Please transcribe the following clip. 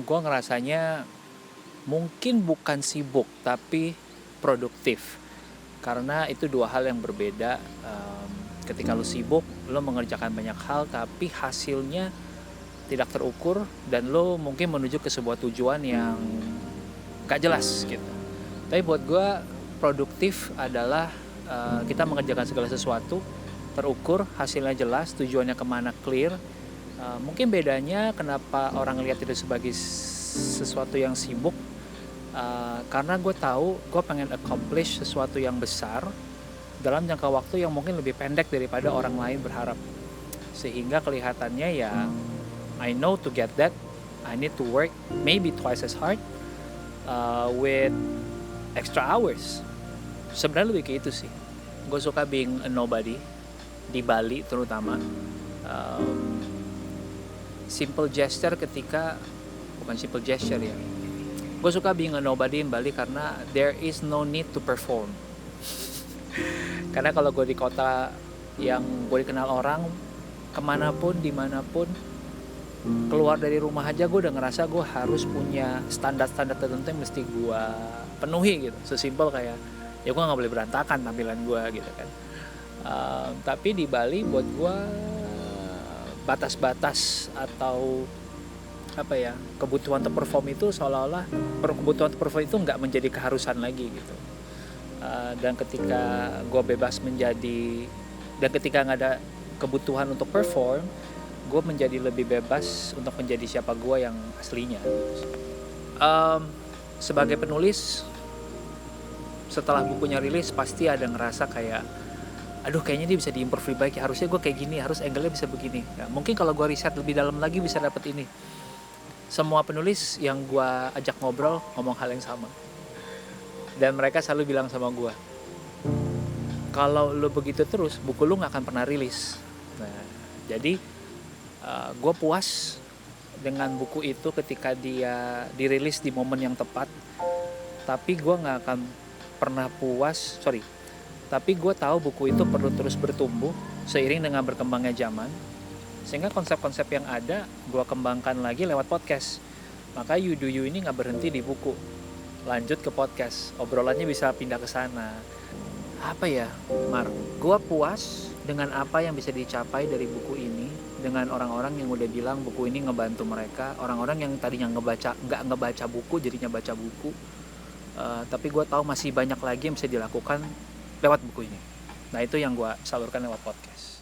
Gue ngerasanya mungkin bukan sibuk tapi produktif, karena itu dua hal yang berbeda. Ketika lo sibuk, lo mengerjakan banyak hal tapi hasilnya tidak terukur dan lo mungkin menuju ke sebuah tujuan yang gak jelas gitu. Tapi buat gue produktif adalah kita mengerjakan segala sesuatu terukur, hasilnya jelas, tujuannya kemana clear. Mungkin bedanya kenapa orang lihat itu sebagai sesuatu yang sibuk, karena gue tahu gue pengen accomplish sesuatu yang besar dalam jangka waktu yang mungkin lebih pendek daripada orang lain berharap, sehingga kelihatannya ya I know to get that I need to work maybe twice as hard with extra hours. Sebenarnya lebih ke itu sih. Gue suka being a nobody di Bali terutama. Simple gesture ketika bukan simple gesture ya. Gue suka being a nobody in Bali karena there is no need to perform. Karena kalau gue di kota yang gue dikenal orang, kemanapun, dimanapun, keluar dari rumah aja gue udah ngerasa gue harus punya standar-standar tertentu yang mesti gue penuhi gitu. Sesimpel kayak ya gue nggak boleh berantakan tampilan gue gitu kan. Tapi di Bali buat gue batas-batas atau apa ya, kebutuhan untuk perform itu seolah-olah kebutuhan untuk perform itu nggak menjadi keharusan lagi gitu. Dan ketika gue bebas menjadi, dan ketika nggak ada kebutuhan untuk perform, gue menjadi lebih bebas untuk menjadi siapa gue yang aslinya. Sebagai penulis, setelah bukunya rilis pasti ada ngerasa kayak aduh kayaknya dia bisa diimprove lebih baik, harusnya gue kayak gini, harus angle-nya bisa begini ya, mungkin kalau gue riset lebih dalam lagi bisa dapet ini. Semua penulis yang gue ajak ngobrol ngomong hal yang sama, dan mereka selalu bilang sama gue, kalau lo begitu terus buku lo gak akan pernah rilis. Nah, jadi gue puas dengan buku itu ketika dia dirilis di momen yang tepat, tapi gue gak akan pernah puas, tapi gue tahu buku itu perlu terus bertumbuh seiring dengan berkembangnya zaman, sehingga konsep-konsep yang ada gue kembangkan lagi lewat podcast. Maka You Do You ini gak berhenti di buku, lanjut ke podcast, obrolannya bisa pindah ke sana. Apa ya, Mar, gue puas dengan apa yang bisa dicapai dari buku ini, dengan orang-orang yang udah bilang buku ini ngebantu mereka, orang-orang yang tadinya nggak ngebaca buku jadinya baca buku. Tapi gue tahu masih banyak lagi yang bisa dilakukan lewat buku ini. Nah itu yang gue salurkan lewat podcast.